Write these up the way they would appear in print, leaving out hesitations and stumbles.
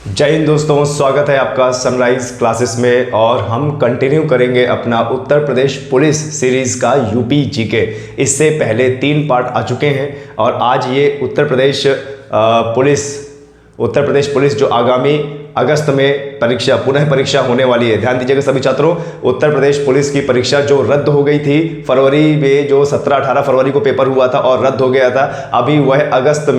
जय हिंद दोस्तों, स्वागत है आपका सनराइज क्लासेस में। और हम कंटिन्यू करेंगे अपना उत्तर प्रदेश पुलिस सीरीज़ का यूपी जीके। इससे पहले 3 पार्ट आ चुके हैं और आज ये उत्तर प्रदेश पुलिस जो आगामी अगस्त में पुनः परीक्षा होने वाली है। ध्यान दीजिएगा सभी छात्रों, उत्तर प्रदेश पुलिस की परीक्षा जो रद्द हो गई थी फरवरी में, जो 17-18 फरवरी को पेपर हुआ था और रद्द हो गया था, अभी वह अगस्त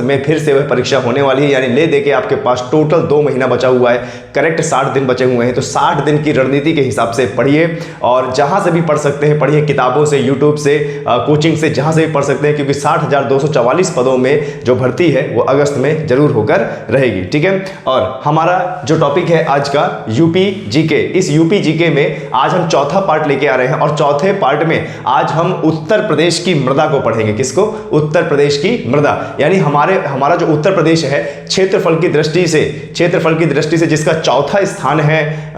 में फिर से वह परीक्षा होने वाली है। यानी ले दे के आपके पास टोटल 2 महीना बचा हुआ है, करेक्ट 60 दिन बचे हुए हैं। तो 60 दिन की रणनीति के हिसाब से पढ़िए और जहाँ से भी पढ़ सकते हैं पढ़िए, किताबों से, यूट्यूब से, कोचिंग से, जहाँ से भी पढ़ सकते हैं, क्योंकि 60,244 पदों में जो भर्ती है वो अगस्त में जरूर होकर रहेगी। ठीक है, और हमारा जो टॉपिक है आज का यूपी जीके, इस यूपी जीके में आज हम चौथा पार्ट लेके आ रहे हैं और चौथे पार्ट में आज हम उत्तर प्रदेश की मृदा को पढ़ेंगे। किसको? उत्तर प्रदेश की मृदा। यानी हमारा जो उत्तर प्रदेश है क्षेत्रफल की दृष्टि से जिसका चौथा स्थान है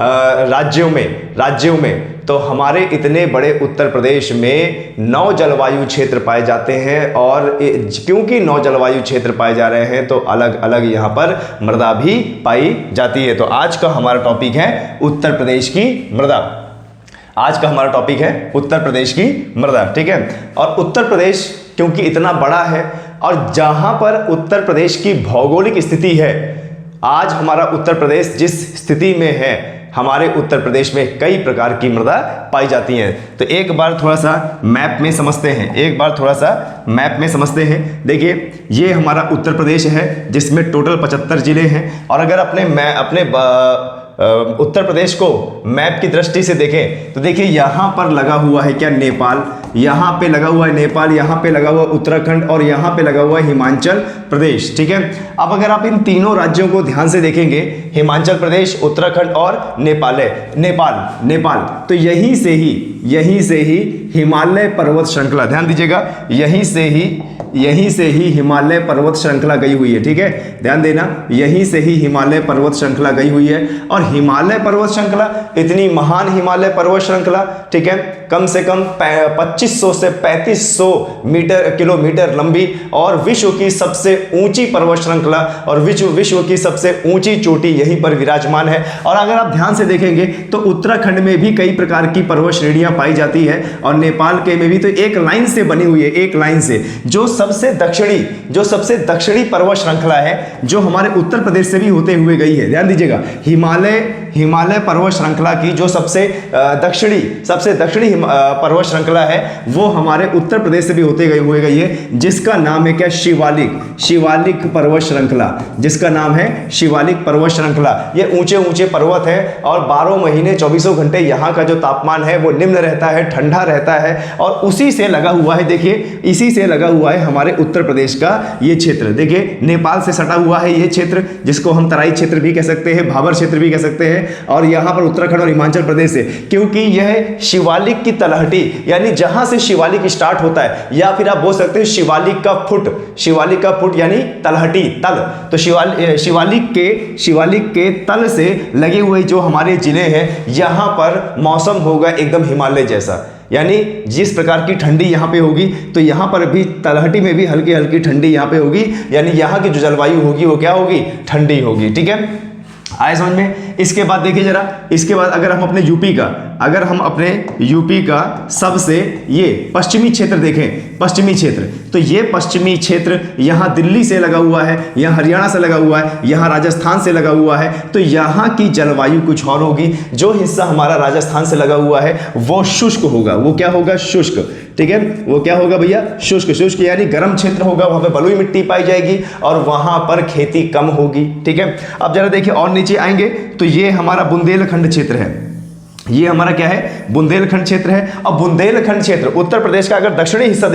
राज्यों में, तो हमारे इतने बड़े उत्तर प्रदेश में 9 जलवायु क्षेत्र पाए जाते हैं। और क्योंकि 9 जलवायु क्षेत्र पाए जा रहे हैं तो अलग अलग यहाँ पर मृदा भी पाई जाती है। तो आज का हमारा टॉपिक है उत्तर प्रदेश की मृदा। ठीक है, और उत्तर प्रदेश क्योंकि इतना बड़ा है और जहाँ पर उत्तर प्रदेश की भौगोलिक स्थिति है, आज हमारा उत्तर प्रदेश जिस स्थिति में है, हमारे उत्तर प्रदेश में कई प्रकार की मृदा पाई जाती हैं। तो एक बार थोड़ा सा मैप में समझते हैं। देखिए, ये हमारा उत्तर प्रदेश है जिसमें टोटल 75 जिले हैं। और अगर अपने उत्तर प्रदेश को मैप की दृष्टि से देखें तो देखिए, यहाँ पर लगा हुआ है क्या? नेपाल। यहाँ पे लगा हुआ है नेपाल, यहाँ पे लगा हुआ उत्तराखंड और यहाँ पे लगा हुआ है हिमाचल प्रदेश। ठीक है, अब अगर आप इन तीनों राज्यों को ध्यान से देखेंगे, हिमाचल प्रदेश, उत्तराखंड और नेपाल, तो यहीं से ही हिमालय पर्वत श्रृंखला, ध्यान दीजिएगा, यहीं से ही हिमालय पर्वत श्रृंखला गई हुई है। ठीक है, ध्यान देना, यहीं से ही हिमालय पर्वत श्रृंखला गई हुई है। और हिमालय पर्वत श्रृंखला, इतनी महान हिमालय पर्वत श्रृंखला, ठीक है, कम से कम 2500 से 3500 किलोमीटर लंबी और विश्व की सबसे ऊंची पर्वत श्रृंखला और विश्व की सबसे ऊंची चोटी यहीं पर विराजमान है। और अगर आप ध्यान से देखेंगे तो उत्तराखंड में भी कई प्रकार की पर्वत श्रेणियां पाई जाती है और नेपाल के में भी तो एक लाइन से बनी हुई है, एक लाइन से, जो सबसे दक्षिणी पर्वत श्रृंखला है जो हमारे उत्तर प्रदेश से भी होते हुए गई है। ध्यान दीजिएगा, हिमालय पर्वत श्रृंखला की जो सबसे दक्षिणी पर्वत श्रृंखला है वो हमारे उत्तर प्रदेश से भी होते हुए गई है, जिसका नाम है क्या? शिवालिक पर्वत श्रृंखला, जिसका नाम है शिवालिक पर्वत श्रृंखला। ये ऊंचे पर्वत है और 12 महीने 24 घंटे यहाँ का जो तापमान है वो निम्न रहता है, ठंडा रहता है। और उसी से लगा हुआ है, देखिए, इसी से लगा हुआ है हमारे उत्तर प्रदेश का ये क्षेत्र। देखिए, नेपाल से सटा हुआ है ये क्षेत्र, जिसको हम तराई क्षेत्र भी कह सकते हैं, भाबर क्षेत्र भी कह सकते हैं। और यहाँ पर उत्तराखंड और हिमाचल प्रदेश से, क्योंकि यह शिवालिक की तलहटी, यानी जहां से शिवालिक स्टार्ट होता है, या फिर आप बोल सकते हैं शिवालिक का फुट यानी तलहटी, तल। तो शिवालिक के तल से लगे हुए जो हमारे जिले हैं, यहां पर मौसम होगा एकदम हिमालय जैसा। यानी जिस प्रकार की ठंडी यहाँ पे होगी तो यहाँ पर भी तलहटी में भी हल्की हल्की ठंडी यहाँ पे होगी। यानी यहाँ की जो जलवायु होगी वो क्या होगी? ठंडी होगी। ठीक है, आए समझ में? इसके बाद देखिए जरा, इसके बाद अगर हम अपने यूपी का सबसे ये पश्चिमी क्षेत्र देखें, तो ये पश्चिमी क्षेत्र यहाँ दिल्ली से लगा हुआ है, यहाँ हरियाणा से लगा हुआ है, यहाँ राजस्थान से लगा हुआ है। तो यहाँ की जलवायु कुछ और होगी। जो हिस्सा हमारा राजस्थान से लगा हुआ है वो शुष्क होगा। वो क्या होगा? शुष्क। ठीक है, वो क्या होगा भैया? शुष्क यानी गर्म क्षेत्र होगा, वहां पे बलुई मिट्टी पाई जाएगी और वहां पर खेती कम होगी। ठीक है, अब जरा देखिए और नीचे आएंगे तो ये हमारा बुंदेलखंड क्षेत्र है। ये हमारा क्या है? बुंदेलखंड क्षेत्र है। और बुंदेलखंड क्षेत्र उत्तर प्रदेश का अगर दक्षिणी हिस्सा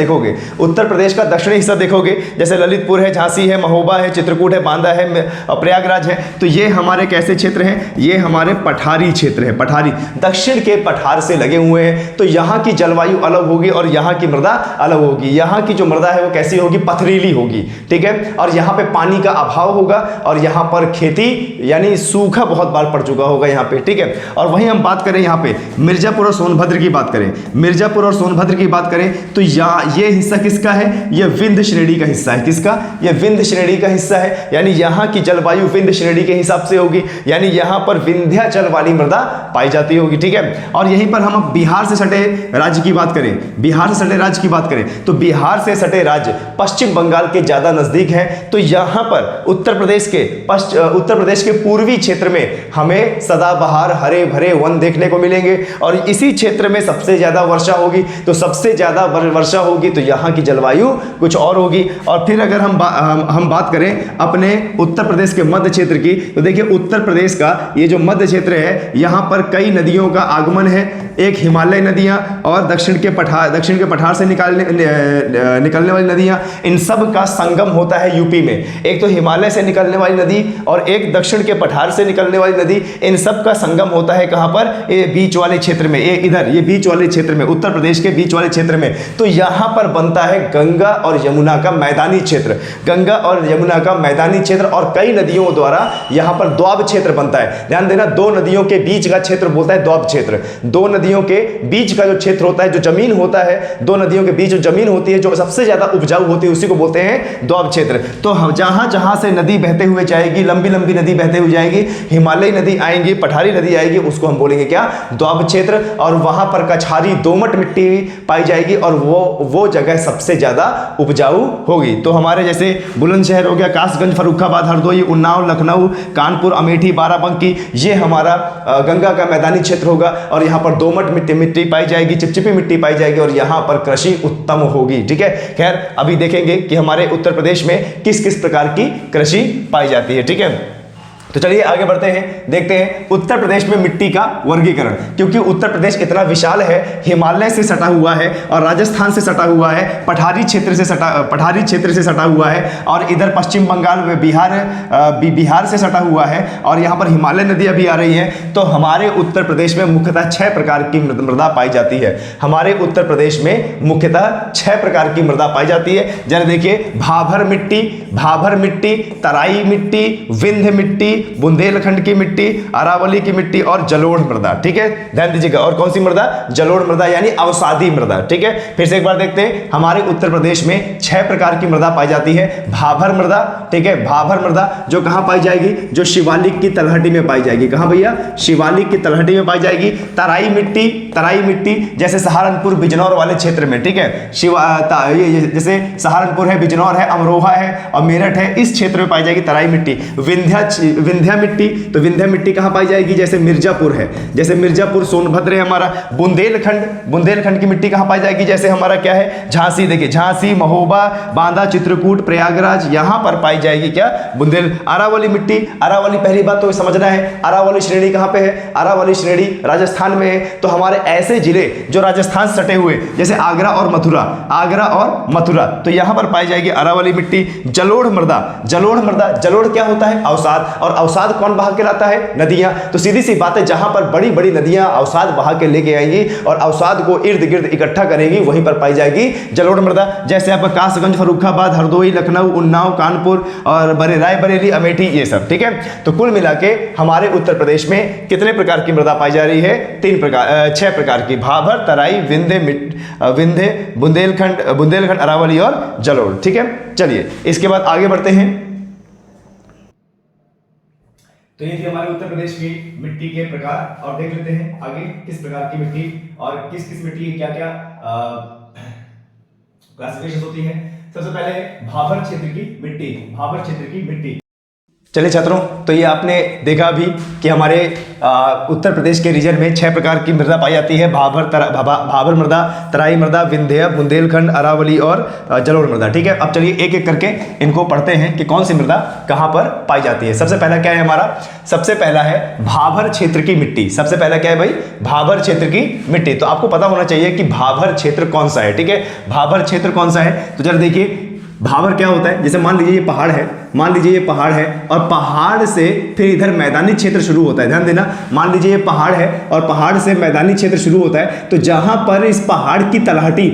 देखोगे, जैसे ललितपुर है, झांसी है, महोबा है, चित्रकूट है, बांदा है, प्रयागराज है, तो ये हमारे कैसे क्षेत्र हैं? ये हमारे पठारी क्षेत्र है। पठारी, दक्षिण के पठार से लगे हुए हैं। तो यहाँ की जलवायु अलग होगी और यहाँ की मृदा अलग होगी। यहाँ की जो मृदा है वो कैसी होगी? पथरीली होगी। ठीक है, और यहाँ पे पानी का अभाव होगा और यहाँ पर खेती यानी सूखा बहुत बार पड़ चुका होगा यहाँ पे। ठीक है, और वहीं हम बात करें यहाँ पे मिर्जापुर और सोनभद्र की बात करें, मिर्जापुर और सोनभद्र की बात करें तो ये हिस्सा किसका है? ये विंध्य श्रेणी का हिस्सा है। किसका? ये विंध्य श्रेणी का हिस्सा है, यानी यहाँ की जलवायु विंध्य श्रेणी के हिसाब से होगी, यानी यहाँ पर विंध्याचल वाली मृदा पाई जाती होगी। ठीक है, और यहीं पर हम बिहार से सटे राज्य की बात करें, बिहार से सटे राज्य की बात करें तो बिहार से सटे राज्य पश्चिम बंगाल के ज्यादा नजदीक है, तो यहाँ पर उत्तर प्रदेश के पूर्वी क्षेत्र में हमें सदाबहार हरे भरे वन देखने को मिलेंगे और इसी क्षेत्र में सबसे ज्यादा वर्षा होगी। तो सबसे ज्यादा वर्षा होगी तो यहाँ की जलवायु कुछ और होगी। और फिर अगर हम बात करें अपने उत्तर प्रदेश के मध्य क्षेत्र की तो देखिए उत्तर प्रदेश का ये जो मध्य क्षेत्र है यहाँ पर कई नदियों का आगमन है, एक हिमालय नदियाँ और दक्षिण के पठार से निकलने वाली नदियाँ, इन सब का संगम होता है यूपी में। एक तो हिमालय से निकलने वाली नदी और एक दक्षिण के पठार से निकलने वाली नदी, इन सब का संगम होता है कहाँ पर? ये बीच वाले क्षेत्र में, ये बीच वाले क्षेत्र में, उत्तर प्रदेश के बीच वाले क्षेत्र में। तो यहाँ पर बनता है गंगा और यमुना का मैदानी क्षेत्र, गंगा और यमुना का मैदानी क्षेत्र, और कई नदियों द्वारा यहाँ पर द्वाब क्षेत्र बनता है। ध्यान देना, दो नदियों के बीच का क्षेत्र बोलता है द्वाब क्षेत्र। दो नदियों के बीच का जो क्षेत्र होता है, जो जमीन होता है, दो नदियों के बीच जो जमीन होती है जो सबसे ज्यादा उपजाऊ होती है उसी को बोलते हैं द्वाब क्षेत्र। तो जहां जहां से नदी बहते हुए जाएगी, लंबी लंबी नदी बहते हुए जाएगी, हिमालयी नदी आएंगी, पठारी नदी आएगी, उसको हम बोलेंगे क्या? द्वाब क्षेत्र। और वहां पर कछारी दोमट मिट्टी पाई जाएगी और वो जगह सबसे ज्यादा उपजाऊ होगी। तो हमारे जैसे बुलंदशहर हो गया, कासगंज, फर्रुखाबाद, हरदोई, उन्नाव, लखनऊ, कानपुर, अमेठी, बाराबंकी, ये हमारा गंगा का मैदानी क्षेत्र होगा और यहाँ पर दोमट मिट्टी पाई जाएगी, चिपचिपी मिट्टी पाई जाएगी और यहाँ पर कृषि उत्तम होगी। ठीक है, खैर अभी देखेंगे कि हमारे उत्तर प्रदेश में किस किस प्रकार की कृषि पाई जाती है। ठीक है, तो चलिए आगे बढ़ते हैं, देखते हैं उत्तर प्रदेश में मिट्टी का वर्गीकरण। क्योंकि उत्तर प्रदेश इतना विशाल है, हिमालय से सटा हुआ है और राजस्थान से सटा हुआ है, पठारी क्षेत्र से सटा हुआ है और इधर पश्चिम बंगाल में बिहार से सटा हुआ है और यहाँ पर हिमालय नदियाँ भी आ रही हैं। तो हमारे उत्तर प्रदेश में मुख्यतः 6 प्रकार की मृदा पाई जाती है। हमारे उत्तर प्रदेश में मुख्यतः 6 प्रकार की मृदा पाई जाती है। जरा देखिए, भाभर मिट्टी, तराई मिट्टी, विंध्य मिट्टी, बुंदेलखंड की मिट्टी, अरावली की मिट्टी और जलोढ़ मृदा। ठीक है, ध्यान दीजिएगा। और कौन सी मृदा? जलोढ़ मृदा यानी अवसादी मृदा। ठीक है, फिर से एक बार देखते हैं, हमारे उत्तर प्रदेश में 6 प्रकार की मृदा पाई जाती है। भाभर मृदा, ठीक है, भाभर मृदा जो कहां पाई जाएगी? जो शिवालिक की तलहटी में पाई जाएगी। कहां भैया? शिवालिक की तलहटी में पाई जाएगी। तराई मिट्टी जैसे सहारनपुर, बिजनौर वाले क्षेत्र में। ठीक है, जैसे सहारनपुर है, बिजनौर है, अमरोहा है और मेरठ है, इस क्षेत्र में पाई जाएगी तराई मिट्टी। विंध्या मिट्टी, तो विंध्या मिट्टी कहां पाई जाएगी? जैसे मिर्जापुर है, जैसे मिर्जापुर, सोनभद्र है हमारा। बुंदेलखंड की मिट्टी कहां पाई जाएगी? जैसे हमारा क्या है? झांसी, देखिए झांसी, महोबा, बांदा, चित्रकूट, प्रयागराज, यहां पर पाई जाएगी क्या? अरावली मिट्टी। अरावली, पहली बात तो समझना है, अरावली श्रेणी कहां पे है? अरावली श्रेणी राजस्थान में है। तो हमारे ऐसे जिले जो राजस्थान से सटे हुए, जैसे आगरा और मथुरा, तो यहां पर पाई जाएगी अरावली मिट्टी। जलोढ़ मृदा, जलोढ़ क्या होता है? अवसाद। और अवसाद कौन बहा के लाता है? नदियां। तो सीधी सी बात है, जहां पर बड़ी बड़ी नदियां अवसाद बहा के लेके आएंगी और अवसाद को इर्द गिर्द इकट्ठा करेंगी, वहीं पर पाई जाएगी जलोढ़ मृदा। जैसे आपका कासगंज, फर्रुखाबाद, हरदोई, लखनऊ, उन्नाव, कानपुर और रायबरेली, अमेठी, ये सब। ठीक है, तो कुल मिला के हमारे उत्तर प्रदेश में कितने प्रकार की मृदा पाई जा रही है? 6 प्रकार की। भाभर, तराई, विंध्य, बुंदेलखंड, अरावली और जलोढ़। ठीक है, चलिए इसके बाद आगे बढ़ते हैं। तो ये थी हमारे उत्तर प्रदेश की मिट्टी के प्रकार और देख लेते हैं आगे किस प्रकार की मिट्टी और किस किस मिट्टी की क्या क्या क्लासिफिकेशन होती है। सबसे पहले भाभर क्षेत्र की मिट्टी। चलिए छात्रों, तो ये आपने देखा भी कि हमारे उत्तर प्रदेश के रीजन में 6 प्रकार की मृदा पाई जाती है। भाभर मृदा, तराई मृदा, विंध्य, बुंदेलखंड, अरावली और जलोढ़ मृदा। ठीक है, अब चलिए एक एक करके इनको पढ़ते हैं कि कौन सी मृदा कहाँ पर पाई जाती है। सबसे पहला क्या है हमारा? सबसे पहला है भाभर क्षेत्र की मिट्टी। सबसे पहला क्या है भाई? भाभर क्षेत्र की मिट्टी। तो आपको पता होना चाहिए कि भाभर क्षेत्र कौन सा है। ठीक है, भाभर क्षेत्र कौन सा है? तो जरा देखिए, भाभर क्या होता है? जैसे मान लीजिए ये पहाड़ है और पहाड़ से फिर इधर मैदानी क्षेत्र शुरू होता है। ध्यान देना, मान लीजिए ये पहाड़ है और पहाड़ से मैदानी क्षेत्र शुरू होता है। तो जहां पर इस पहाड़ की तलहटी,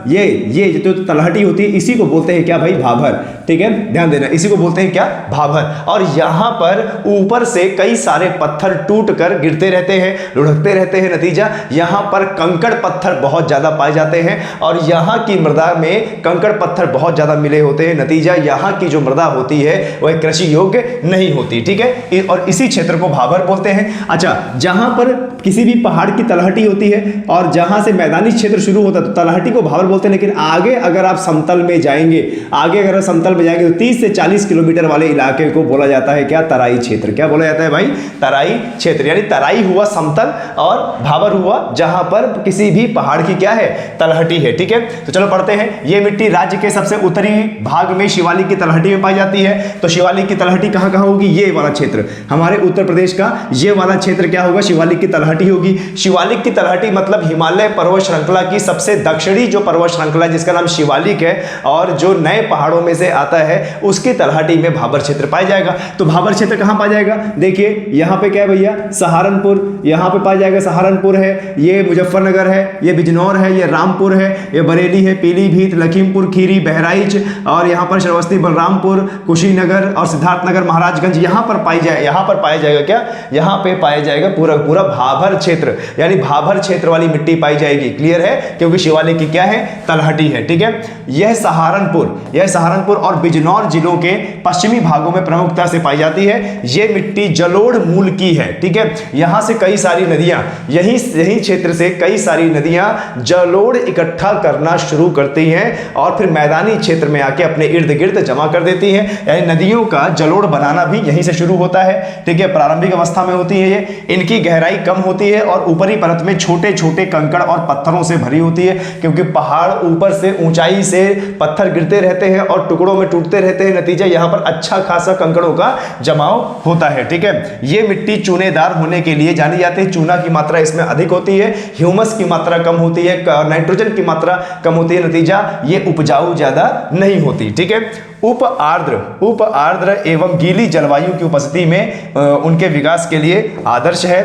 ये जो तलहटी होती है, इसी को बोलते हैं क्या भाई? भाभर। ठीक है, ध्यान देना, इसी को बोलते हैं क्या, भाभर। और यहां पर ऊपर से कई सारे पत्थर टूट कर गिरते रहते हैं, लुढ़कते रहते हैं, नतीजा यहां पर कंकड़ पत्थर बहुत ज्यादा पाए जाते हैं और यहां की मृदा में कंकड़ पत्थर बहुत ज्यादा मिले होते हैं, नतीजा यहां की जो मृदा होती है वह कृषि योग्य नहीं होती, ठीक है, और इसी क्षेत्र को भाभर बोलते हैं। अच्छा, जहां पर किसी भी पहाड़ की तलहटी होती है और जहां से मैदानी क्षेत्र शुरू होता है तो तलहटी को भाभर बोलते हैं, लेकिन आगे अगर आप समतल में जाएंगे, आगे अगर समतल में जाएंगे तो 30 से 40 किलोमीटर वाले इलाके को बोला जाता है क्या, तराई क्षेत्र। क्या बोला जाता है भाई, तराई क्षेत्र। यानी तराई हुआ समतल और भाभर हुआ जहां पर किसी भी पहाड़ की क्या है, तलहटी है, ठीक है। तो चलो पढ़ते हैं। यह मिट्टी राज्य के सबसे उत्तरी भाग में शिवालिक की तलहटी में पाई जाती है। तो शिवालिक की तलहटी कहां कहां होगी, ये वाला क्षेत्र, हमारे उत्तर प्रदेश का ये वाला क्षेत्र क्या होगा, शिवालिक की तलहटी होगी। शिवालिक की तलहटी मतलब हिमालय पर्वत श्रृंखला की सबसे दक्षिणी जो पर्वत श्रृंखला जिसका नाम शिवालिक है और जो नए पहाड़ों में से आता है उसकी तलहटी में भाभर क्षेत्र पाया जाएगा। तो भाभर क्षेत्र कहां पाया जाएगा, देखिए यहां पे क्या है भैया, सहारनपुर, यहां पे पाया जाएगा, सहारनपुर है, ये मुजफ्फरनगर है, ये बिजनौर है, ये रामपुर है, ये बरेली है, पीलीभीत, लखीमपुर खीरी, बहराइच और यहां पर श्रावस्ती, बलरामपुर, कुशीनगर और सिद्धार्थनगर, महाराजगंज, यहां पर पाया जाएगा क्या, यहां पे पाया जाएगा पूरा पूरा भाभर क्षेत्र, यानी भाभर क्षेत्र वाली मिट्टी पाई जाएगी। क्लियर है, क्योंकि शिवालिक की क्या है, तलहटी है, ठीक है। यह सहारनपुर और बिजनौर जिलों के पश्चिमी भागों में प्रमुखता से पाई जाती है। यह मिट्टी जलोढ़ मूल की है, ठीक है। यहां से कई सारी नदियां, यही क्षेत्र से कई सारी नदियां जलोढ़ इकट्ठा करना शुरू करती हैं और फिर मैदानी क्षेत्र में आके अपने इर्द गिर्द जमा कर देती हैं। यानी नदियों का जलोढ़ बनाना भी यहीं से शुरू होता है, ठीक है। प्रारंभिक अवस्था में होती है ये, इनकी गहराई कम होती है और ऊपरी परत में छोटे छोटे कंकड़ और पत्थरों से भरी होती है, क्योंकि पहाड़ ऊपर से ऊंचाई से पत्थर गिरते रहते हैं और टुकड़ों में टूटते रहते हैं, नतीजा यहां पर अच्छा खासा कंकड़ों का जमाव होता है, ठीक है। ये मिट्टी चूनेदार होने के लिए जानी जाती है, चूना की मात्रा इसमें अधिक होती है, ह्यूमस की मात्रा कम होती है, नाइट्रोजन की मात्रा कम होती है, नतीजा ये उपजाऊ ज्यादा नहीं होती, ठीक है। उप आर्द्र एवं गीली जलवायु की उपस्थिति में उनके विकास के लिए आदर्श है।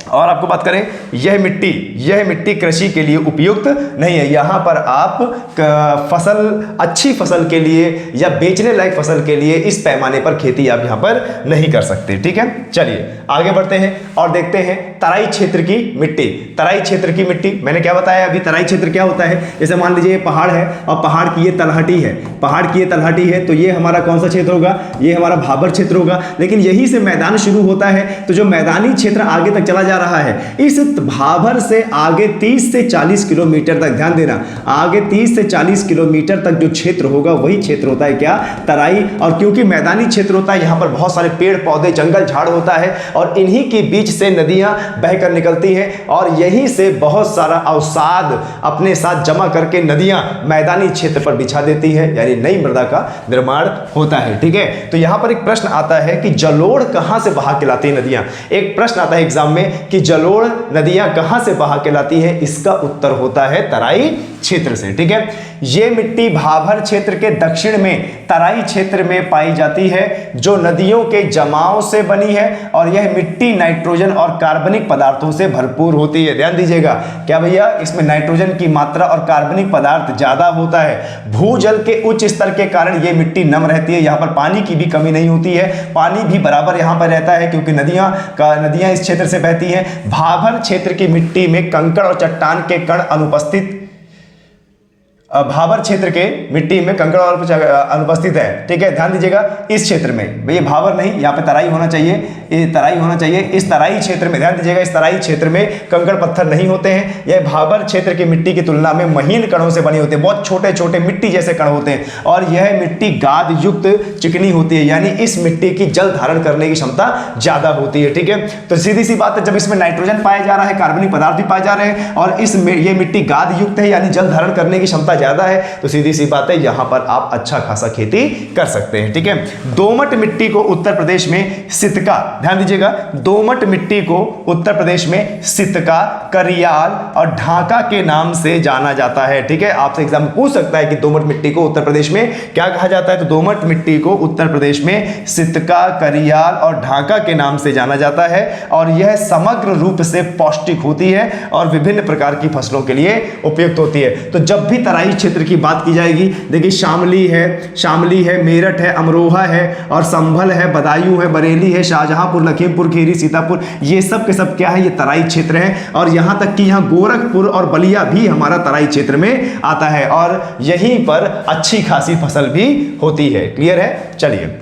और आपको बात करें, यह मिट्टी कृषि के लिए उपयुक्त नहीं है। यहां पर आप अच्छी फसल के लिए या बेचने लायक फसल के लिए इस पैमाने पर खेती आप यहां पर नहीं कर सकते, ठीक है। चलिए आगे बढ़ते हैं और देखते हैं तराई क्षेत्र की मिट्टी। तराई क्षेत्र की मिट्टी मैंने क्या बताया अभी, तराई क्षेत्र क्या होता है, जैसे मान लीजिए ये पहाड़ है और पहाड़ की ये तलहटी है, तो ये हमारा कौन सा क्षेत्र होगा, ये हमारा भाभर क्षेत्र होगा। लेकिन यहीं से मैदान शुरू होता है, तो जो मैदानी क्षेत्र आगे तक चला जा रहा है, इस भाभर से आगे 30 से 40 किलोमीटर तक, ध्यान देना, आगे 30 से 40 किलोमीटर तक जो क्षेत्र होगा वही क्षेत्र होता है क्या, तराई। और क्योंकि मैदानी क्षेत्र होता है, यहां पर बहुत सारे पेड़ पौधे जंगल झाड़ होता है और इन्हीं के बीच से नदियां बहकर निकलती हैं और यहीं से बहुत सारा अवसाद अपने साथ जमा करके नदियां मैदानी क्षेत्र पर बिछा देती है, यानी नई मृदा का निर्माण होता है, ठीक है। तो यहां पर एक प्रश्न आता है कि जलोढ़ कहां से बहा के लाती है नदियां, एक प्रश्न आता है एग्जाम में कि जलोढ़ नदियां कहां से बहा के लाती है, इसका उत्तर होता है तराई क्षेत्र से, ठीक है। यह मिट्टी भाभर क्षेत्र के दक्षिण में तराई क्षेत्र में पाई जाती है जो नदियों के जमाव से बनी है और यह मिट्टी नाइट्रोजन और कार्बनिक पदार्थों से भरपूर होती है। ध्यान दीजिएगा, क्या भैया, इसमें नाइट्रोजन की मात्रा और कार्बनिक पदार्थ ज्यादा होता है। भूजल के उच्च स्तर के कारण यह मिट्टी नम रहती है, यहां पर पानी की भी कमी नहीं होती है, पानी भी बराबर यहां पर रहता है क्योंकि नदियां इस क्षेत्र से बहती हैं। भाभर क्षेत्र की मिट्टी में कंकड़ और चट्टान के कण अनुपस्थित, भाभर क्षेत्र के मिट्टी में कंकड़ और अनुपस्थित है, ठीक है। ध्यान दीजिएगा, इस क्षेत्र में भैया भाभर नहीं, यहाँ पे तराई होना चाहिए, ये तराई होना चाहिए। इस तराई क्षेत्र में ध्यान दीजिएगा, इस तराई क्षेत्र में कंकड़ पत्थर नहीं होते हैं। यह भाभर क्षेत्र की मिट्टी की तुलना में महीन कणों से बनी होती है, बहुत छोटे छोटे मिट्टी जैसे कण होते हैं और यह मिट्टी गाद युक्त चिकनी होती है, यानी इस मिट्टी की जल धारण करने की क्षमता ज्यादा होती है, ठीक है। तो सीधी सी बात है, जब इसमें नाइट्रोजन पाया जा रहा है, कार्बनिक पदार्थ भी पाए जा रहे हैं और ये मिट्टी गाद युक्त है, यानी जल धारण करने की क्षमता ज्यादा है, तो सीधी सी बात है यहां पर आप अच्छा खासा खेती कर सकते हैं, ठीक है। दोमट मिट्टी को उत्तर प्रदेश में सितका, ध्यान दीजिएगा, दोमट मिट्टी को उत्तर प्रदेश में सितका, करियाल और ढाका के नाम से जाना जाता है, ठीक है। आपसे एग्जाम में पूछ सकता है कि दोमट मिट्टी को उत्तर प्रदेश में क्या कहा जाता है, तो दोमट मिट्टी को उत्तर प्रदेश में सितका, करियाल और ढाका के नाम से जाना जाता है और यह समग्र रूप से पौष्टिक होती है और विभिन्न प्रकार की फसलों के लिए उपयुक्त होती है। तो जब भी तराई क्षेत्र की बात की जाएगी, देखिए शामली है, मेरठ है, अमरोहा है और संभल है, बदायूं है, बरेली है, शाहजहांपुर, लखीमपुर खीरी, सीतापुर, ये सब के सब क्या है, ये तराई क्षेत्र है। और यहां तक कि यहां गोरखपुर और बलिया भी हमारा तराई क्षेत्र में आता है और यहीं पर अच्छी खासी फसल भी होती है। क्लियर है? चलिए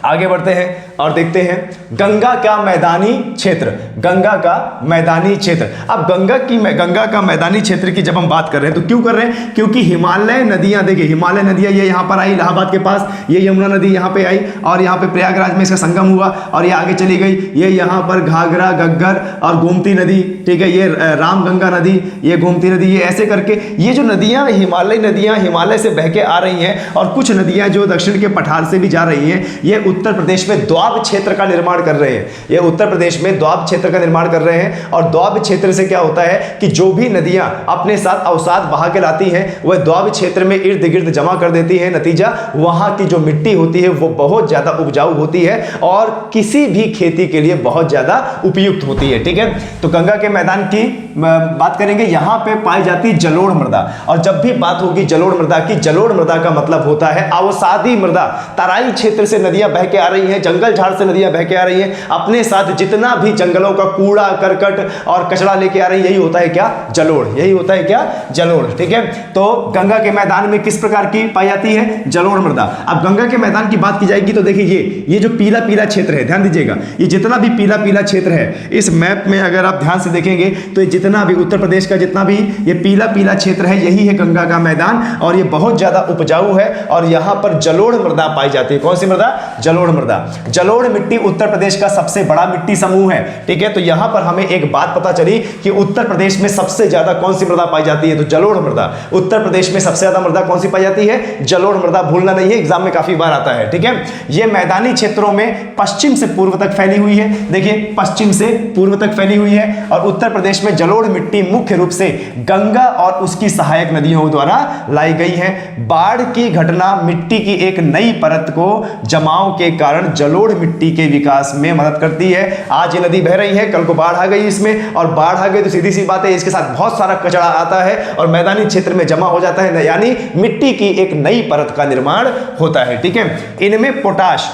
आगे बढ़ते हैं और देखते हैं गंगा का मैदानी क्षेत्र। गंगा का मैदानी क्षेत्र। अब गंगा का मैदानी क्षेत्र की जब हम बात कर रहे हैं तो क्यों कर रहे हैं? क्योंकि हिमालय नदियां, देखिए हिमालय नदियां ये यहां पर आई इलाहाबाद के पास, ये यमुना नदी यहां पे आई और यहां पे प्रयागराज में इसका संगम हुआ और ये आगे चली गई, ये यहां पर घाघरा, गग्गर और गोमती नदी, ठीक है, ये रामगंगा नदी, ये गोमती नदी, ये ऐसे करके ये जो नदियां हिमालय से बह के आ रही हैं और कुछ नदियां जो दक्षिण के पठार से भी जा रही हैं, ये उत्तर प्रदेश में द्वाब क्षेत्र का निर्माण कर रहे हैं। ये उत्तर प्रदेश में द्वाब क्षेत्र का निर्माण कर रहे हैं और द्वाब क्षेत्र से क्या होता है कि जो भी नदियां अपने साथ अवसाद बहा के लाती हैं वह द्वाब क्षेत्र में इर्द गिर्द जमा कर देती है। नतीजा वहां की जो मिट्टी होती है वो बहुत ज्यादा उपजाऊ होती है और किसी भी खेती के लिए बहुत ज्यादा उपयुक्त होती है। ठीक है, तो गंगा के मैदान की बात करेंगे, यहां पे पाई जाती जलोढ़ मृदा। और जब भी बात होगी जलोढ़ मृदा की, जलोढ़ मृदा का मतलब होता है अवसादी मृदा। तराई क्षेत्र से नदियां बह के आ रही हैं, जंगल झाड़ से नदियां बह के आ रही हैं, अपने साथ जितना भी जंगलों का कूड़ा करकट और कचरा लेके आ रही है, यही होता है क्या? जलोढ़। यही होता है क्या? जलोढ़। ठीक है, तो गंगा के मैदान में किस प्रकार की पाई जाती है? जलोढ़ मृदा। अब गंगा के मैदान की बात की जाएगी तो देखिए ये जो पीला पीला क्षेत्र है, ध्यान दीजिएगा, ये जितना भी पीला पीला क्षेत्र है इस मैप में अगर आप ध्यान से देखेंगे तो जितना भी उत्तर प्रदेश का जितना भी ये पीला पीला क्षेत्र है यही है गंगा का मैदान और ये बहुत ज्यादा उपजाऊ है और यहां पर जलोढ़ मृदा पाई जाती है। कौन सी मृदा? जलोढ़ मृदा। जलोढ़ मिट्टी उत्तर प्रदेश का सबसे बड़ा मिट्टी समूह है। ठीक है, तो यहां पर हमें एक बात पता चली कि उत्तर प्रदेश में सबसे ज्यादा कौन सी मृदा पाई जाती है? तो जलोढ़ मृदा। उत्तर प्रदेश में सबसे ज्यादा मृदा कौन सी पाई जाती है? जलोढ़ मृदा। भूलना नहीं है, एग्जाम में काफी बार आता है। ठीक है, ये मैदानी क्षेत्रों में पश्चिम से पूर्व तक फैली हुई है। देखिए पश्चिम से पूर्व तक फैली हुई है और उत्तर प्रदेश में जलोढ़ मिट्टी मुख्य रूप से गंगा और उसकी सहायक नदियों द्वारा लाई गई है। बाढ़ की घटना मिट्टी की एक नई परत को जमाव के कारण जलोढ़ मिट्टी के विकास में मदद करती है। आज ये नदी बह रही है, कल को बाढ़ आ गई इसमें और बाढ़ आ गई तो सीधी सी बात है इसके साथ बहुत सारा कचरा आता है और मैदानी क्षेत्र में जमा हो जाता है, यानी मिट्टी की एक नई परत का निर्माण होता है। ठीक है, इनमें पोटाश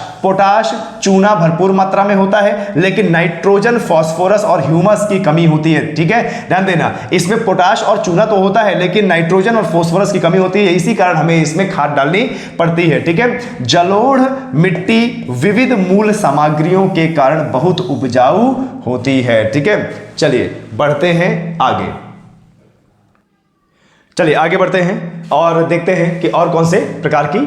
चूना भरपूर मात्रा में होता है लेकिन नाइट्रोजन, फास्फोरस और ह्यूमस की कमी होती है। ठीक है, ध्यान देना, इसमें पोटाश और चूना तो होता है लेकिन नाइट्रोजन और फास्फोरस की कमी होती है, इसी कारण हमें इसमें खाद डालनी पड़ती है। ठीक है, जलोढ़ मिट्टी विविध मूल सामग्रियों के कारण बहुत उपजाऊ होती है। ठीक है, चलिए बढ़ते हैं आगे। चलिए आगे बढ़ते हैं और देखते हैं कि और कौन से प्रकार की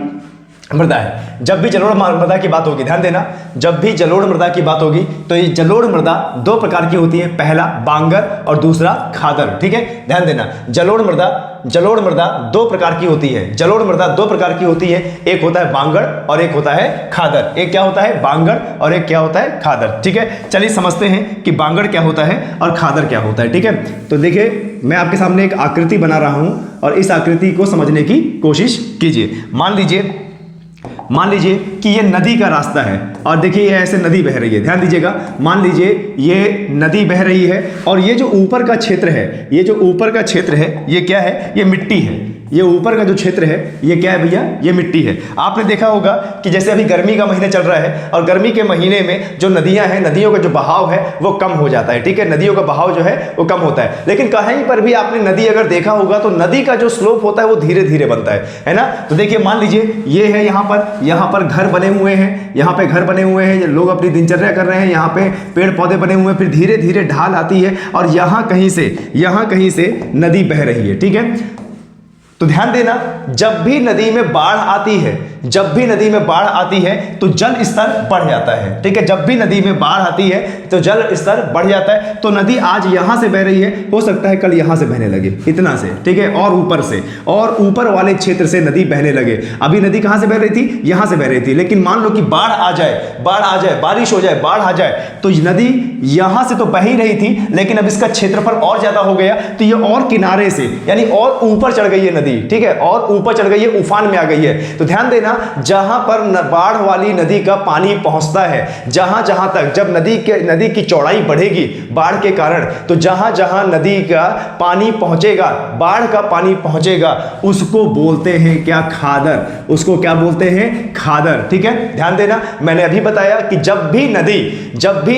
मृदा है। जब भी जलोढ़ मृदा की बात होगी, ध्यान देना, जब भी जलोढ़ मृदा की बात होगी तो ये जलोढ़ मृदा दो प्रकार की होती है, पहला बांगर और दूसरा खादर। ठीक है, ध्यान देना, जलोढ़ मृदा दो प्रकार की होती है। जलोढ़ मृदा दो प्रकार की होती है, एक होता है बांगर और एक होता है खादर। एक क्या होता है? बांगर और एक क्या होता है? खादर। ठीक है, चलिए समझते हैं कि बांगर क्या होता है और खादर क्या होता है। ठीक है, तो देखिए मैं आपके सामने एक आकृति बना रहा हूं और इस आकृति को समझने की कोशिश कीजिए। मान लीजिए कि ये नदी का रास्ता है और देखिए ये ऐसे नदी बह रही है, ध्यान दीजिएगा। मान लीजिए ये नदी बह रही है और ये जो ऊपर का क्षेत्र है, ये क्या है? ये मिट्टी है। ये ऊपर का जो क्षेत्र है ये क्या है भैया? ये मिट्टी है। आपने देखा होगा कि जैसे अभी गर्मी का महीना चल रहा है और गर्मी के महीने में जो नदियां हैं, नदियों का जो बहाव है वो कम हो जाता है। ठीक है, नदियों का बहाव जो है वो कम होता है, लेकिन कहीं पर भी आपने नदी अगर देखा होगा तो नदी का जो स्लोप होता है वो धीरे धीरे बनता है ना। तो देखिए मान लीजिए ये है, यहाँ पर घर बने हुए हैं, यहाँ पे घर बने हुए हैं, लोग अपनी दिनचर्या कर रहे हैं, यहाँ पे पेड़ पौधे बने हुए हैं, फिर धीरे धीरे ढाल आती है और यहाँ कहीं से नदी बह रही है। ठीक है, तो ध्यान देना, जब भी नदी में बाढ़ आती है तो जल स्तर बढ़ जाता है। ठीक है, जब भी नदी में बाढ़ आती है तो जल स्तर बढ़ जाता है। तो नदी आज यहां से बह रही है, हो सकता है कल यहां से बहने लगे, इतना से। ठीक है, और ऊपर से और ऊपर वाले क्षेत्र से नदी बहने लगे। अभी नदी कहां से बह रही थी? यहां से बह रही थी, लेकिन मान लो कि बाढ़ आ जाए, बारिश हो जाए, बाढ़ आ जाए तो नदी यहां से तो बह ही रही थी लेकिन अब इसका क्षेत्रफल और ज्यादा हो गया तो ये और किनारे से यानी और ऊपर चढ़ गई है नदी। ठीक है, और ऊपर चढ़ गई है, उफान में आ गई है। तो ध्यान देना देना, जहां पर बाढ़ वाली नदी का पानी पहुंचता है, जहां जहां तक जब नदी की चौड़ाई बढ़ेगी बाढ़ के कारण, तो जहां जहां नदी का पानी पहुंचेगा, बाढ़ का पानी पहुंचेगा, उसको बोलते हैं क्या? खादर। उसको क्या बोलते हैं? खादर। ठीक है, ध्यान देना, मैंने अभी बताया कि जब भी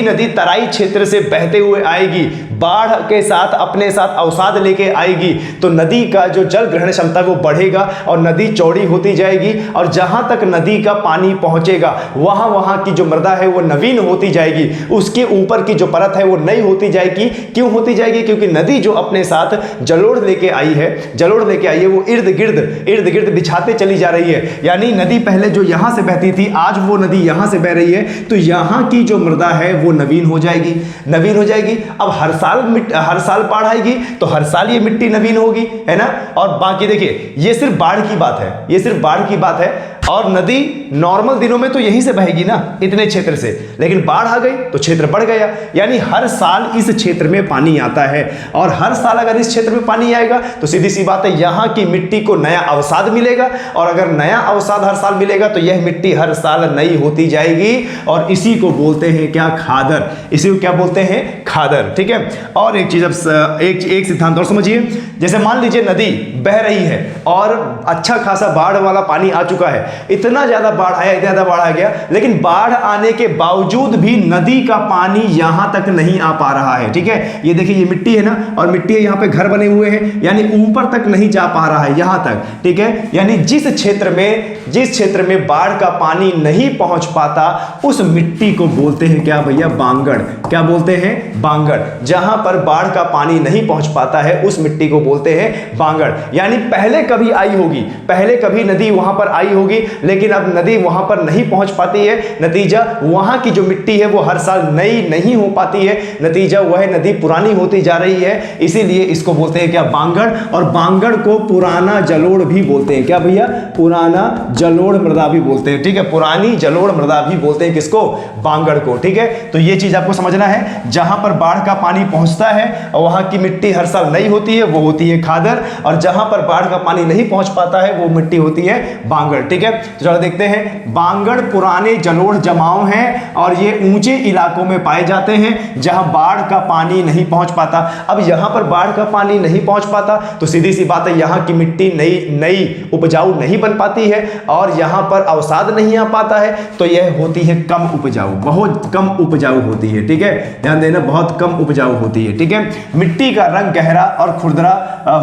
नदी तराई क्षेत्र से बहते हुए आएगी, बाढ़ के साथ अपने साथ अवसाद लेके आएगी, तो नदी का जो जल ग्रहण क्षमता वो बढ़ेगा और नदी चौड़ी होती जाएगी, और जहां तक नदी का पानी पहुंचेगा वहां वहां की जो मृदा है वो नवीन होती जाएगी, उसके ऊपर की जो परत है वो नई होती जाएगी। क्यों होती जाएगी? क्योंकि नदी जो अपने साथ जलोढ़ लेके आई है वो इर्द गिर्द बिछाते चली जा रही है। यानी नदी पहले जो यहां से बहती थी, आज वो नदी यहां से बह रही है, तो यहां की जो मृदा है वो नवीन हो जाएगी। अब हर साल बाढ़ आएगी तो हर साल ये मिट्टी नवीन होगी, है ना। और बाकी देखिए, ये सिर्फ बाढ़ की बात है, और नदी नॉर्मल दिनों में तो यहीं से बहेगी ना, इतने क्षेत्र से, लेकिन बाढ़ आ गई तो क्षेत्र बढ़ गया। यानी हर साल इस क्षेत्र में पानी आता है, और हर साल अगर इस क्षेत्र में पानी आएगा तो सीधी सी बात है, यहां की मिट्टी को नया अवसाद मिलेगा, और अगर नया अवसाद हर साल मिलेगा तो यह मिट्टी हर साल नई होती जाएगी, और इसी को बोलते हैं क्या? खादर। इसी को क्या बोलते हैं? खादर। ठीक है, और एक चीज, अब एक सिद्धांत और समझिए। जैसे मान लीजिए नदी बह रही है और अच्छा खासा बाढ़ वाला पानी आ चुका है, इतना ज्यादा बाढ़ आ गया, लेकिन बाढ़ आने के बावजूद भी नदी का पानी यहां तक नहीं आ पा रहा है। ठीक है, ये देखिए, ये मिट्टी है ना, और मिट्टी है, यहां पे घर बने हुए हैं, यानी ऊपर तक नहीं जा पा रहा है, यहां तक। ठीक है, यानी जिस क्षेत्र में बाढ़ का पानी नहीं पहुंच पाता, उस मिट्टी को बोलते हैं क्या भैया? बांगड़। क्या बोलते हैं? बांगड़। जहां पर बाढ़ का पानी नहीं पहुंच पाता है, उस मिट्टी को बोलते हैं बांगड़। यानी पहले कभी नदी वहां पर आई होगी, लेकिन अब नदी वहां पर नहीं पहुंच पाती है, नतीजा वहां की जो मिट्टी है वो हर साल नई नहीं हो पाती है, नतीजा वह नदी पुरानी होती जा रही है, इसीलिए इसको बोलते हैं क्या? बांगड़। और बांगड़ को पुराना जलोढ़ भी बोलते हैं। क्या भैया? पुराना जलोढ़ मृदा भी बोलते हैं। ठीक है, पुरानी जलोढ़ मृदा भी बोलते हैं किसको? बांगड़ को। ठीक है, तो ये चीज आपको समझना है, जहां पर बाढ़ का पानी पहुंचता है और वहां की मिट्टी हर साल नई होती है, वो होती है खादर, और जहां पर बाढ़ का पानी नहीं पहुंच पाता है, वो मिट्टी होती है बांगड़। ठीक है, तो चलो देखते हैं। बांगड़ पुराने जलोढ़ जमाव हैं, और ये ऊंचे इलाकों में पाए जाते हैं जहां बाढ़ का पानी नहीं पहुंच पाता। अब यहां पर बाढ़ का पानी नहीं पहुंच पाता तो सीधी सी बात है, यहां की मिट्टी नई उपजाऊ नहीं बन पाती है, और यहां पर अवसाद नहीं आ पाता है, तो यह होती है कम उपजाऊ, बहुत कम उपजाऊ होती है। ठीक है, ध्यान देना, बहुत कम उपजाऊ होती है। ठीक है, मिट्टी का रंग गहरा और खुरदरा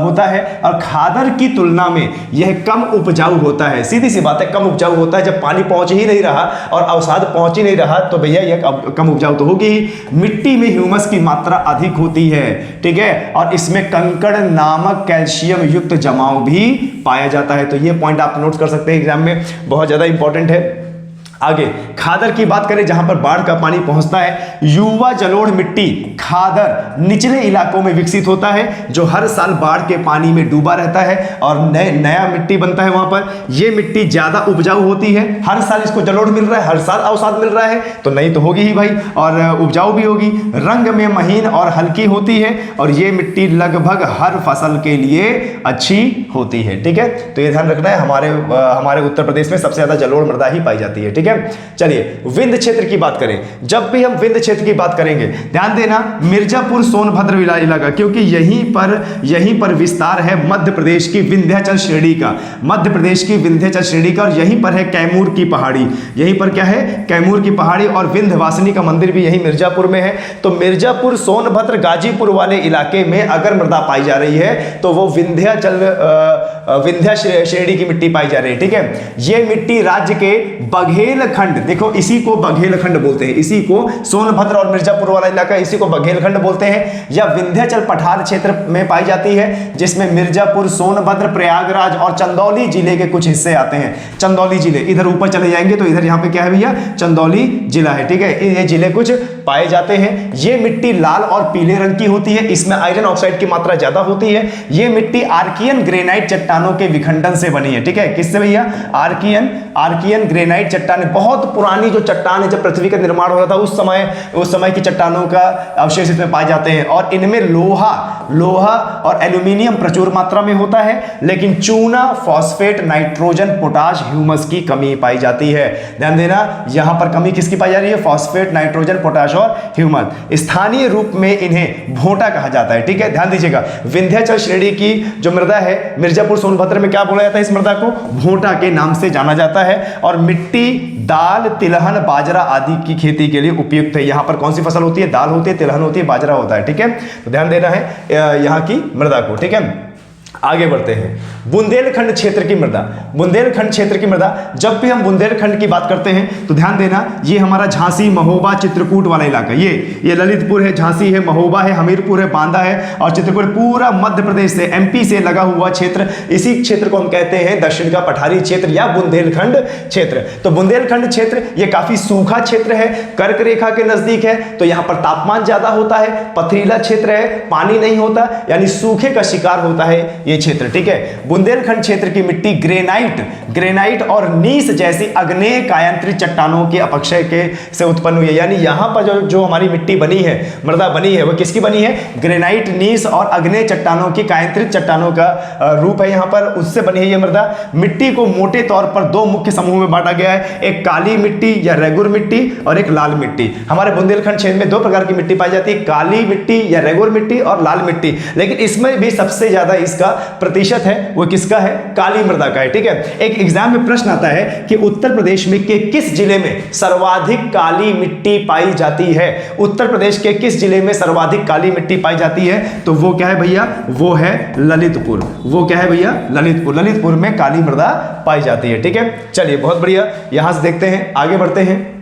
होता है, और खादर की तुलना में यह कम उपजाऊ होता है। सीधी सी बात है, कम उपजाऊ होता है। जब पानी पहुंच ही नहीं रहा और अवसाद पहुंच ही नहीं रहा, तो भैया यह कम उपजाऊ तो होगी ही। मिट्टी में ह्यूमस की मात्रा अधिक होती है। ठीक है, और इसमें कंकड़ नामक कैल्शियम युक्त जमाव भी पाया जाता है। तो यह पॉइंट आप नोट कर सकते हैं, एग्जाम में बहुत ज्यादा इंपॉर्टेंट है। आगे खादर की बात करें, जहां पर बाढ़ का पानी पहुंचता है, युवा जलोढ़ मिट्टी खादर निचले इलाकों में विकसित होता है, जो हर साल बाढ़ के पानी में डूबा रहता है और नया मिट्टी बनता है वहां पर। यह मिट्टी ज्यादा उपजाऊ होती है, हर साल इसको जलोढ़ मिल रहा है, हर साल अवसाद मिल रहा है, तो नहीं तो होगी ही भाई, और उपजाऊ भी होगी। रंग में महीन और हल्की होती है, और यह मिट्टी लगभग हर फसल के लिए अच्छी होती है। ठीक है, तो यह ध्यान रखना है, हमारे उत्तर प्रदेश में सबसे ज्यादा जलोढ़ मृदा ही पाई जाती है। ठीक है, चलिए विंध्य क्षेत्र की बात करें। जब भी हम विंध्य क्षेत्र की बात करेंगे, ध्यान देना, मिर्जापुर सोनभद्र इलाका, क्योंकि यहीं पर विस्तार है मध्य प्रदेश की विंध्याचल श्रेणी का, और यहीं पर है कैमूर की पहाड़ी। यहीं पर क्या है? कैमूर की पहाड़ी, और विंध्यवासिनी का मंदिर भी यही मिर्जापुर में है। तो मिर्जापुर, सोनभद्र, गाजीपुर वाले इलाके में अगर मृदा पाई जा रही है तो वो विंध्या श्रेणी की मिट्टी पाई जा रही है। ठीक है, ये मिट्टी राज्य के बघेलखंड, देखो इसी को बघेलखंड बोलते हैं, इसी को सोनभद्र और मिर्जापुर वाला इलाका, इसी को बघेलखंड बोलते हैं, या विंध्याचल पठार क्षेत्र में पाई जाती है, जिसमें मिर्जापुर, सोनभद्र, प्रयागराज और चंदौली जिले के कुछ हिस्से आते हैं। चंदौली जिले, इधर ऊपर चले जाएंगे तो इधर यहाँ पे क्या है भैया? चंदौली जिला है। ठीक है, ये जिले कुछ पाए जाते हैं। ये मिट्टी लाल और पीले रंग की होती है, इसमें आयरन ऑक्साइड की मात्रा ज्यादा होती है। ये मिट्टी आर्कियन ग्रेनाइट चट्टानों के विखंडन से बनी है। ठीक है, किससे भैया? आर्कियन ग्रेनाइट चट्टान, बहुत पुरानी पुरानी जो चट्टान है, जब पृथ्वी का निर्माण हो रहा था उस समय की चट्टानों का अवशेष इसमें पाए जाते हैं। और इनमें लोहा और एल्यूमिनियम प्रचुर मात्रा में होता है, लेकिन चूना, फॉस्फेट, नाइट्रोजन, पोटाश, ह्यूमस की कमी पाई जाती है। ध्यान देना, यहां पर कमी किसकी पाई जा रही है? फॉस्फेट, नाइट्रोजन, पोटाश और ह्यूमस। स्थानीय रूप में इन्हें भोटा कहा जाता है। ठीक है, ध्यान दीजिएगा, विंध्याचल श्रेणी की जो मृदा है, मिर्जापुर सोनभद्र में क्या बोला जाता है? इस मृदा को भोटा के नाम से जाना जाता है। और मिट्टी दाल, तिलहन, बाजरा आदि की खेती के लिए उपयुक्त है। यहां पर कौन सी फसल होती है? दाल होती है, तिलहन होती है, बाजरा होता है। ठीक है, तो ध्यान देना है यहां की मृदा को। ठीक है, आगे बढ़ते हैं। बुंदेलखंड क्षेत्र की मृदा। बुंदेलखंड क्षेत्र की मृदा, जब भी हम बुंदेलखंड की बात करते हैं तो ध्यान देना, ये हमारा झांसी, महोबा, चित्रकूट वाला इलाका, ये ललितपुर है, झांसी है, महोबा है, हमीरपुर है, बांदा है और चित्रकूट, पूरा मध्य प्रदेश से, एमपी से लगा हुआ क्षेत्र, इसी क्षेत्र को हम कहते हैं दक्षिण का पठारी क्षेत्र या बुंदेलखंड क्षेत्र। तो बुंदेलखंड क्षेत्र ये काफी सूखा क्षेत्र है, कर्क रेखा के नजदीक है, तो यहां पर तापमान ज्यादा होता है, पथरीला क्षेत्र है, पानी नहीं होता, यानी सूखे का शिकार होता है ये क्षेत्र। ठीक है, बुंदेलखंड क्षेत्र की मिट्टी ग्रेनाइट और नीस जैसी आग्नेय कायांतरित चट्टानों के अपक्षय के से उत्पन्न हुई है। यानी यहां पर जो हमारी मिट्टी बनी है, मृदा बनी है, वो किसकी बनी है? ग्रेनाइट, नीस और आग्नेय चट्टानों की, कायांतरित चट्टानों का रूप है यहां पर, उससे बनी है ये मृदा। मिट्टी को मोटे तौर पर दो मुख्य समूह में बांटा गया है, एक काली मिट्टी या रेगुर मिट्टी और एक लाल मिट्टी। हमारे बुंदेलखंड क्षेत्र में दो प्रकार की मिट्टी पाई जाती है, काली मिट्टी या रेगुर मिट्टी और लाल मिट्टी, लेकिन इसमें भी सबसे ज्यादा इसका प्रतिशत है वो किसका है? काली मृदा का है। ठीक है, एक एग्जाम में प्रश्न आता है कि उत्तर प्रदेश में के किस जिले में सर्वाधिक काली मिट्टी पाई जाती है? उत्तर प्रदेश के किस जिले में सर्वाधिक काली मिट्टी पाई जाती है? तो वो क्या है भैया? वो है ललितपुर। वो क्या है भैया? ललितपुर। ललितपुर में काली मृदा पाई जाती है। ठीक है, चलिए बहुत बढ़िया, यहां से देखते हैं, आगे बढ़ते हैं।